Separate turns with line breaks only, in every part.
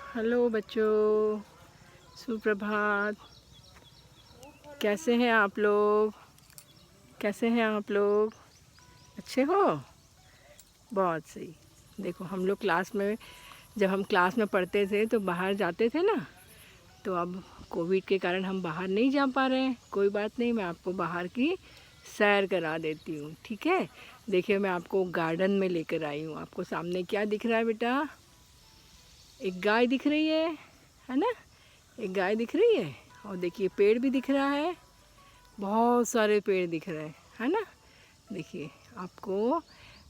Hello बच्चों, सुप्रभात। कैसे हैं आप लोग? अच्छे हो? बहुत सही। देखो, हम लोग क्लास में, जब हम क्लास में पढ़ते थे तो बाहर जाते थे ना, तो अब कोविड के कारण हम बाहर नहीं जा पा रहे हैं। कोई बात नहीं, मैं आपको बाहर की सैर करा देती हूँ, ठीक है? देखिए, मैं आपको गार्डन में लेकर आई हूँ। आपको सामने क्या दिख रहा है बेटा? एक गाय दिख रही है ना? एक गाय दिख रही है, और देखिए पेड़ भी दिख रहा है। बहुत सारे पेड़ दिख रहे हैं, है ना? देखिए, आपको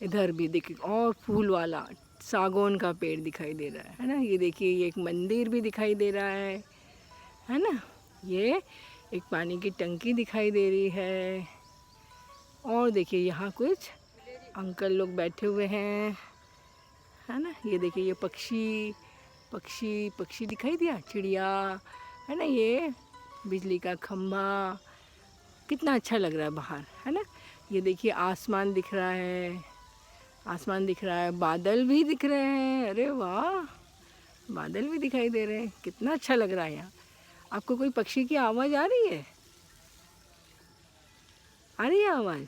इधर भी देखिए, और फूल वाला सागौन का पेड़ दिखाई दे रहा है ना? ये देखिए, ये एक मंदिर भी दिखाई दे रहा है ना? ये एक पानी की टंकी दिखाई दे रही है। और देखिए, यहाँ कुछ अंकल लोग बैठे हुए हैं, है ना? ये देखिए, ये पक्षी पक्षी पक्षी दिखाई दिया, चिड़िया, है ना? ये बिजली का खंभा, कितना अच्छा लग रहा है बाहर, है ना? ये देखिए, आसमान दिख रहा है, बादल भी दिख रहे हैं। अरे वाह, बादल भी दिखाई दे रहे हैं। कितना अच्छा लग रहा है यहाँ। आपको कोई पक्षी की आवाज़ आ रही है? आवाज़?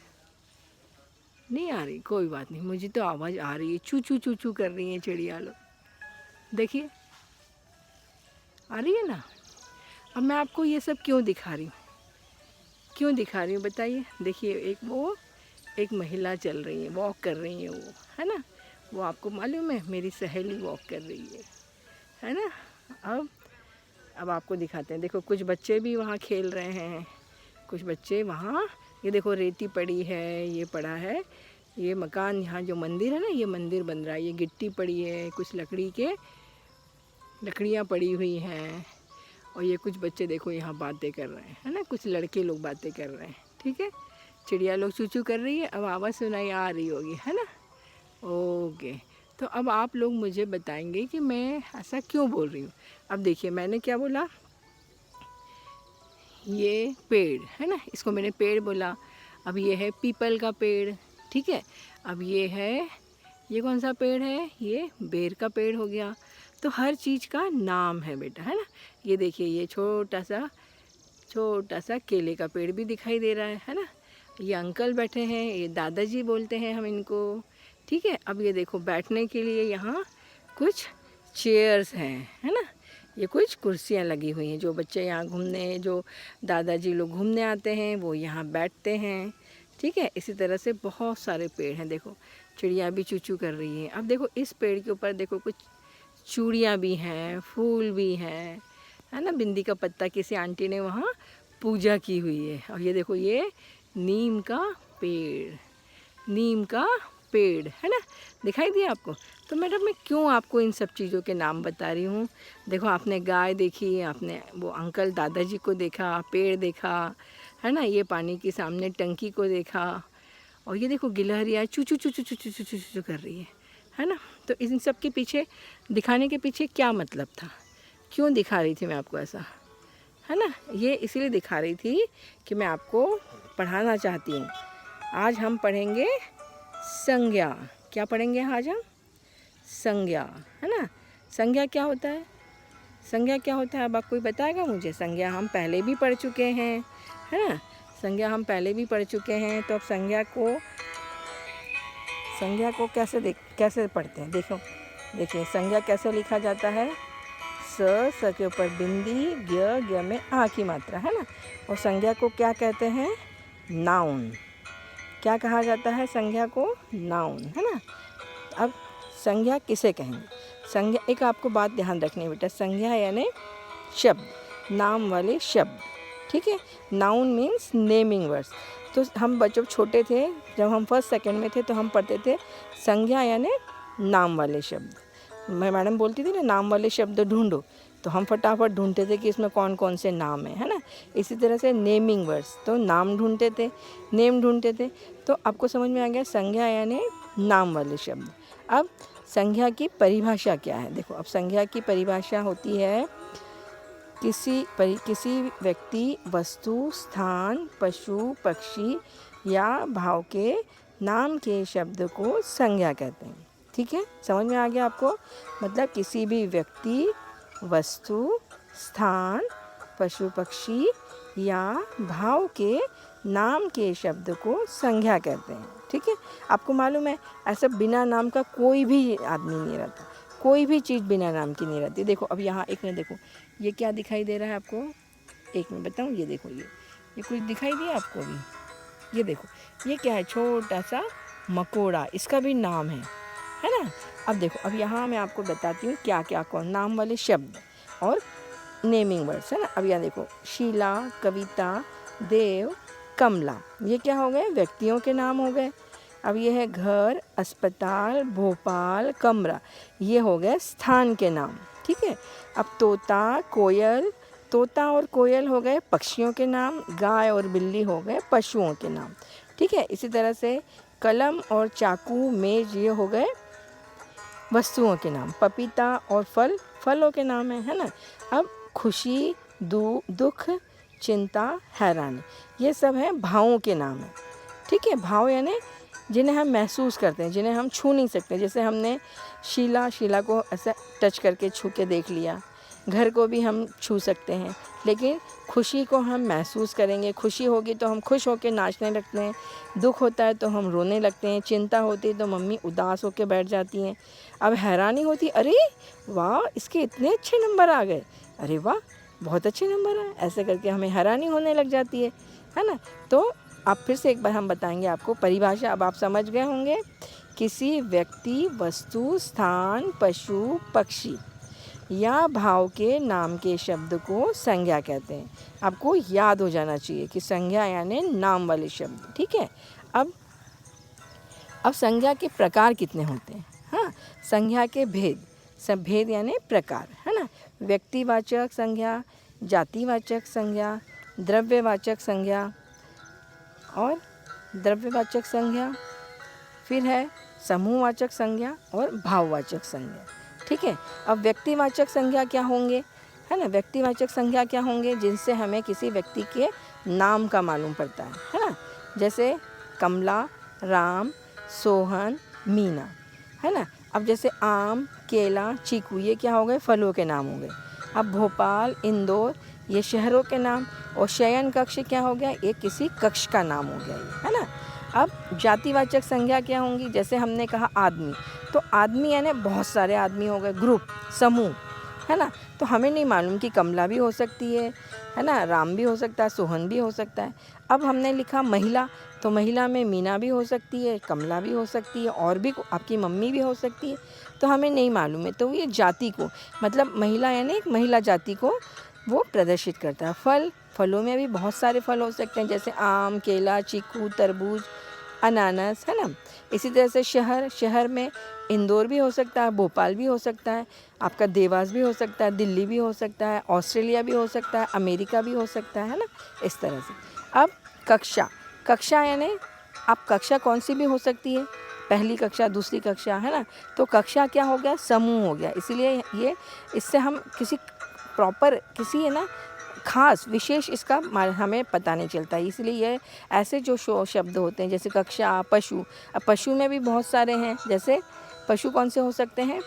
नहीं आ रही, कोई बात नहीं, मुझे तो आवाज़ आ रही है। चू चू चू चू कर रही है चिड़िया लोग। देखिए, आ रही है ना? अब मैं आपको ये सब क्यों दिखा रही हूँ बताइए? देखिए, एक महिला चल रही है, वॉक कर रही है वो, है ना? वो आपको मालूम है, मेरी सहेली वॉक कर रही है ना? अब आपको दिखाते हैं। देखो, कुछ बच्चे भी वहाँ खेल रहे हैं, कुछ बच्चे वहाँ, ये देखो रेती पड़ी है, ये पड़ा है, ये मकान, यहाँ जो मंदिर है ना, ये मंदिर बन रहा है। ये गिट्टी पड़ी है, कुछ लकड़ियाँ पड़ी हुई हैं, और ये कुछ बच्चे देखो यहाँ बातें कर रहे हैं, है ना? कुछ लड़के लोग बातें कर रहे हैं, ठीक है? चिड़िया लोग चू चू कर रही है। अब आवाज़ सुनाई आ रही होगी, है ना? ओके। तो अब आप लोग मुझे बताएंगे कि मैं ऐसा क्यों बोल रही हूँ। अब देखिए, मैंने क्या बोला? ये पेड़ है ना, इसको मैंने पेड़ बोला। अब ये है पीपल का पेड़, ठीक है? अब ये कौन सा पेड़ है? ये बेर का पेड़ हो गया। तो हर चीज़ का नाम है बेटा, है ना? ये देखिए, ये छोटा सा केले का पेड़ भी दिखाई दे रहा है ना? ये अंकल बैठे हैं, ये दादाजी बोलते हैं हम इनको, ठीक है? अब ये देखो, बैठने के लिए यहाँ कुछ चेयर्स हैं, है ना? ये कुछ कुर्सियाँ लगी हुई हैं। जो बच्चे यहाँ घूमने, जो दादाजी लोग घूमने आते हैं, वो यहाँ बैठते हैं, ठीक है? इसी तरह से बहुत सारे पेड़ हैं। देखो, चिड़िया भी चू चू कर रही हैं। अब देखो, इस पेड़ के ऊपर देखो, कुछ चूड़ियाँ भी हैं, फूल भी हैं, है ना? बिंदी का पत्ता किसी आंटी ने वहाँ पूजा की हुई है। और ये देखो, ये नीम का पेड़ है ना? दिखाई दिया आपको? तो मैडम, मैं क्यों आपको इन सब चीज़ों के नाम बता रही हूँ? देखो, आपने गाय देखी, आपने वो अंकल दादाजी को देखा, पेड़ देखा, है ना? ये पानी के सामने टंकी को देखा, और ये देखो गिलहरियाँ चू चू चू चू चू चू चू चू चू कर रही है ना? तो इन सब के पीछे, दिखाने के पीछे क्या मतलब था? क्यों दिखा रही थी मैं आपको ऐसा, है ना? ये इसीलिए दिखा रही थी कि मैं आपको पढ़ाना चाहती हूँ। आज हम पढ़ेंगे संज्ञा। क्या पढ़ेंगे आज हम? संज्ञा, है ना? संज्ञा क्या होता है? अब आप कोई बताएगा मुझे? संज्ञा हम पहले भी पढ़ चुके हैं, है ना? तो अब संज्ञा को कैसे पढ़ते हैं? देखिए, संज्ञा कैसे लिखा जाता है? स के ऊपर बिंदी, ज्ञ में आ की मात्रा, है ना? और संज्ञा को क्या कहते हैं? नाउन। क्या कहा जाता है संज्ञा को? नाउन, है ना? अब संज्ञा किसे कहेंगे? संज्ञा, एक आपको बात ध्यान रखनी है बेटा, संज्ञा यानी शब्द, नाम वाले शब्द, ठीक है? Noun means naming words. तो हम बच्चों छोटे थे, जब हम फर्स्ट सेकंड में थे, तो हम पढ़ते थे संज्ञा यानी नाम वाले शब्द। मैं मैडम बोलती थी ना, नाम वाले शब्द ढूंढो, तो हम फटाफट ढूंढते थे कि इसमें कौन कौन से नाम है ना? इसी तरह से नेमिंग वर्ड्स, तो नेम ढूंढते थे। तो आपको समझ में आ गया, संज्ञा यानी नाम वाले शब्द। अब संज्ञा की परिभाषा क्या है? देखो, अब संज्ञा की परिभाषा होती है किसी व्यक्ति, वस्तु, स्थान, पशु, पक्षी या भाव के नाम के शब्द को संज्ञा कहते हैं, ठीक है? समझ में आ गया आपको? मतलब किसी भी व्यक्ति, वस्तु, स्थान, पशु पक्षी या भाव के नाम के शब्द को संज्ञा कहते हैं। ठीक है, आपको मालूम है ऐसा बिना नाम का कोई भी आदमी नहीं रहता, कोई भी चीज़ बिना नाम की नहीं रहती। देखो अब यहाँ एक में देखो, ये क्या दिखाई दे रहा है आपको, एक में बताऊँ, ये देखो, ये कुछ दिखाई दिया आपको भी, ये देखो ये क्या है, छोटा सा मकोड़ा, इसका भी नाम है ना। अब देखो, अब यहाँ मैं आपको बताती हूँ क्या क्या कौन नाम वाले शब्द और नेमिंग वर्ड्स है ना। अब यहाँ देखो, शीला, कविता, देव, कमला, ये क्या हो गए, व्यक्तियों के नाम हो गए। अब ये है घर, अस्पताल, भोपाल, कमरा, ये हो गए स्थान के नाम। ठीक है, अब तोता, कोयल, तोता और कोयल हो गए पक्षियों के नाम, गाय और बिल्ली हो गए पशुओं के नाम। ठीक है, इसी तरह से कलम और चाकू, मेज, ये हो गए वस्तुओं के नाम। पपीता और फल फलों के नाम है ना। अब खुशी, दुख, चिंता, हैरानी, ये सब है भावों के नाम है। ठीक है, भाव यानी जिन्हें हम महसूस करते हैं, जिन्हें हम छू नहीं सकते। जैसे हमने शीला को ऐसा टच करके छू के देख लिया, घर को भी हम छू सकते हैं, लेकिन खुशी को हम महसूस करेंगे। खुशी होगी तो हम खुश होकर नाचने लगते हैं, दुख होता है तो हम रोने लगते हैं, चिंता होती है तो मम्मी उदास होकर बैठ जाती हैं। अब हैरानी होती, अरे वाह इसके इतने अच्छे नंबर आ गए, अरे वाह बहुत अच्छे नंबर हैं, ऐसे करके हमें हैरानी होने लग जाती है ना। तो आप फिर से एक बार हम बताएंगे आपको परिभाषा, अब आप समझ गए होंगे। किसी व्यक्ति, वस्तु, स्थान, पशु, पक्षी या भाव के नाम के शब्द को संज्ञा कहते हैं। आपको याद हो जाना चाहिए कि संज्ञा यानी नाम वाले शब्द। ठीक है, अब संज्ञा के प्रकार कितने होते हैं। हाँ, संज्ञा के भेद, सब भेद यानी प्रकार है ना। व्यक्तिवाचक संज्ञा, जातिवाचक संज्ञा, द्रव्यवाचक संज्ञा और द्रव्यवाचक संज्ञा, फिर है समूहवाचक संज्ञा और भाववाचक संज्ञा। ठीक है, अब व्यक्तिवाचक संज्ञा क्या होंगे, है ना। व्यक्तिवाचक संज्ञा क्या होंगे, जिनसे हमें किसी व्यक्ति के नाम का मालूम पड़ता है ना। जैसे कमला, राम, सोहन, मीना, है ना। अब जैसे आम, केला, चीकू, ये क्या हो गए, फलों के नाम हो गए। अब भोपाल, इंदौर, ये शहरों के नाम। और शयन कक्ष क्या हो गया, ये किसी कक्ष का नाम हो गया ये, है ना। अब जातिवाचक संज्ञा क्या होंगी, जैसे हमने कहा आदमी, तो आदमी यानी बहुत सारे आदमी हो गए, ग्रुप, समूह, है ना। तो हमें नहीं मालूम कि कमला भी हो सकती है ना, राम भी हो सकता है, सोहन भी हो सकता है। अब हमने लिखा महिला, तो महिला में मीना भी हो सकती है, कमला भी हो सकती है, और भी आपकी मम्मी भी हो सकती है, तो हमें नहीं मालूम है। तो ये जाति को, मतलब महिला यानी एक महिला जाति को वो प्रदर्शित करता है। फलों में भी बहुत सारे फल हो सकते हैं, जैसे आम, केला, चीकू, तरबूज, अनानास, है ना। इसी तरह से शहर में इंदौर भी हो सकता है, भोपाल भी हो सकता है, आपका देवास भी हो सकता है, दिल्ली भी हो सकता है, ऑस्ट्रेलिया भी हो सकता है, अमेरिका भी हो सकता है ना, इस तरह से। अब कक्षा यानी आप कक्षा कौन सी भी हो सकती है, पहली कक्षा, दूसरी कक्षा, है ना। तो कक्षा क्या हो गया, समूह हो गया। इसलिए ये इससे हम किसी प्रॉपर, किसी है ना खास विशेष इसका हमें पता नहीं चलता है। इसलिए ये ऐसे जो शब्द होते हैं, जैसे कक्षा, पशु, अब पशु में भी बहुत सारे हैं। जैसे पशु कौन से हो सकते हैं,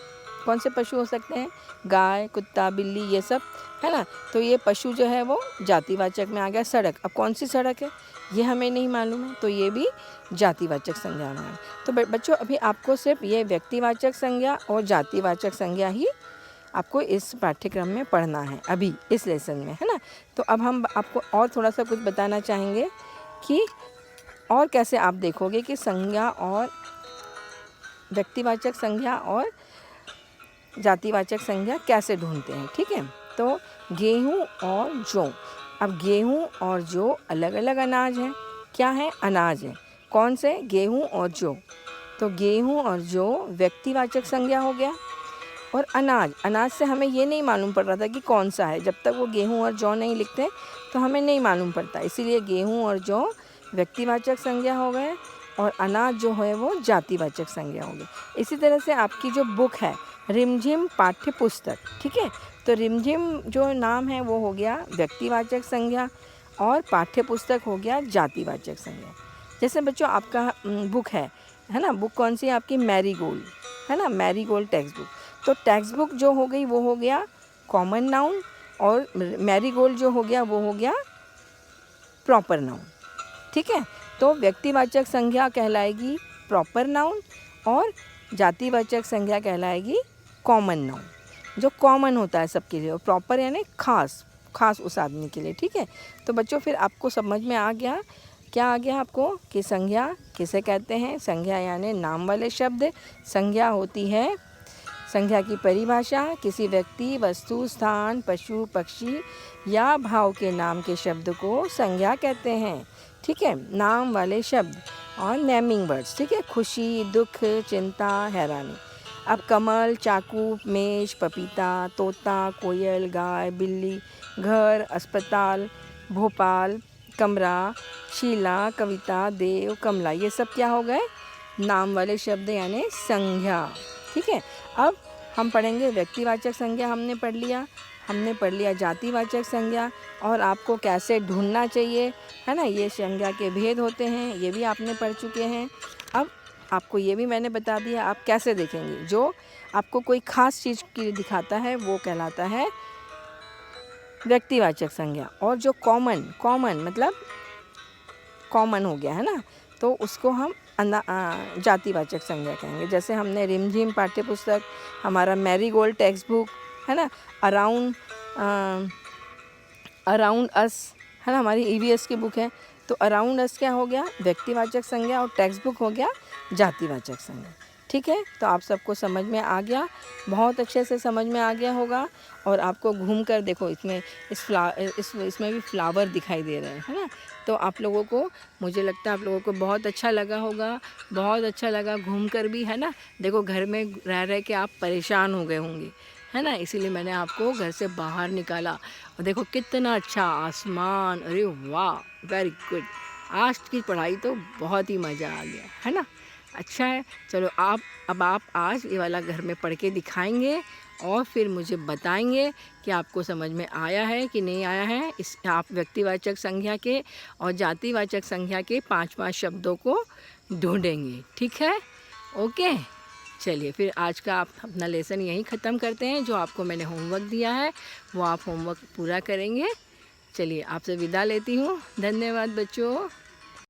कौन से पशु हो सकते हैं, गाय, कुत्ता, बिल्ली, ये सब, है ना। तो ये पशु जो है वो जातिवाचक में आ गया। सड़क, अब कौन सी सड़क है ये हमें नहीं मालूम है, तो ये भी जातिवाचक संज्ञा में है। तो बच्चों अभी आपको सिर्फ ये व्यक्तिवाचक संज्ञा और जातिवाचक संज्ञा ही आपको इस पाठ्यक्रम में पढ़ना है अभी इस लेसन में, है ना। तो अब हम आपको और थोड़ा सा कुछ बताना चाहेंगे कि और कैसे आप देखोगे कि संज्ञा और व्यक्तिवाचक संज्ञा और जातिवाचक संज्ञा कैसे ढूंढते हैं। ठीक है, तो गेहूँ और जौ, अब गेहूँ और जौ अलग अलग अनाज हैं। क्या है, अनाज है। कौन से, गेहूँ और जौ। तो गेहूँ और जौ व्यक्तिवाचक संज्ञा हो गया। और अनाज से हमें ये नहीं मालूम पड़ रहा था कि कौन सा है, जब तक वो गेहूँ और जौ नहीं लिखते तो हमें नहीं मालूम पड़ता, इसीलिए गेहूँ और जौ व्यक्तिवाचक संज्ञा हो गए और अनाज जो है वो जातिवाचक संज्ञा हो गई। इसी तरह से आपकी जो बुक है रिमझिम पाठ्य पुस्तक, ठीक है, तो रिमझिम जो नाम है वो हो गया व्यक्तिवाचक संज्ञा और पाठ्य पुस्तक हो गया जातिवाचक संज्ञा। जैसे बच्चों आपका बुक है ना, बुक कौन सी है आपकी, मैरीगोल्ड, है ना, मैरीगोल्ड टेक्स्ट बुक। तो टेक्स्ट बुक जो हो गई वो हो गया
कॉमन नाउन, और मैरीगोल्ड जो हो गया वो हो गया प्रॉपर नाउन। ठीक है, तो व्यक्तिवाचक संज्ञा कहलाएगी प्रॉपर नाउन और जातिवाचक संज्ञा कहलाएगी कॉमन नाउन, जो कॉमन होता है सबके लिए, और प्रॉपर यानी खास, खास उस आदमी के लिए। ठीक है, तो बच्चों फिर आपको समझ में आ गया, क्या आ गया आपको, कि संज्ञा किसे कहते हैं। संज्ञा यानी नाम वाले शब्द। संज्ञा होती है, संज्ञा की परिभाषा किसी व्यक्ति, वस्तु, स्थान, पशु, पक्षी या भाव के नाम के शब्द को संज्ञा कहते हैं। ठीक है, नाम वाले शब्द और नेमिंग वर्ड्स। ठीक है, खुशी, दुख, चिंता, हैरानी। अब कमल, चाकू, मेज, पपीता, तोता, कोयल, गाय, बिल्ली, घर, अस्पताल, भोपाल, कमरा, शीला, कविता, देव, कमला, ये सब क्या हो गए, नाम वाले शब्द यानी संज्ञा। ठीक है, अब हम पढ़ेंगे व्यक्तिवाचक संज्ञा। हमने पढ़ लिया जातिवाचक संज्ञा, और आपको कैसे ढूंढना चाहिए, है ना, ये संज्ञा के भेद होते हैं, ये भी आपने पढ़ चुके हैं। अब आपको ये भी मैंने बता दिया आप कैसे देखेंगे। जो आपको कोई खास चीज़ की दिखाता है वो कहलाता है व्यक्तिवाचक संज्ञा, और जो कॉमन मतलब कॉमन हो गया, है ना, तो उसको हम जातिवाचक संज्ञा कहेंगे। जैसे हमने रिमझिम पाठ्य पुस्तक, हमारा मैरीगोल्ड टेक्स्ट बुक, है ना, अराउंड अस, है ना, हमारी EVS की बुक है, तो अराउंड अस क्या हो गया, व्यक्तिवाचक संज्ञा, और टेक्स्ट बुक हो गया जातिवाचक संज्ञा। ठीक है, तो आप सबको समझ में आ गया, बहुत अच्छे से समझ में आ गया होगा। और आपको घूम कर देखो, इसमें भी फ्लावर दिखाई दे रहे हैं, है ना, तो आप लोगों को, मुझे लगता है आप लोगों को बहुत अच्छा लगा होगा, बहुत अच्छा लगा घूम कर भी, है ना। देखो घर में रह के आप परेशान हो गए होंगे, है ना, इसीलिए मैंने आपको घर से बाहर निकाला। और देखो कितना अच्छा आसमान, अरे वाह, वेरी गुड। आज की पढ़ाई तो बहुत ही मज़ा आ गया, है ना, अच्छा है। चलो अब आप आज ये वाला घर में पढ़ के दिखाएंगे और फिर मुझे बताएंगे कि आपको समझ में आया है कि नहीं आया है। इस आप व्यक्तिवाचक संज्ञा के और जातिवाचक संज्ञा के 5 शब्दों को ढूंढेंगे। ठीक है, ओके। चलिए फिर आज का आप अपना लेसन यहीं ख़त्म करते हैं। जो आपको मैंने होमवर्क दिया है वो आप होमवर्क पूरा करेंगे। चलिए आपसे विदा लेती हूँ। धन्यवाद बच्चों।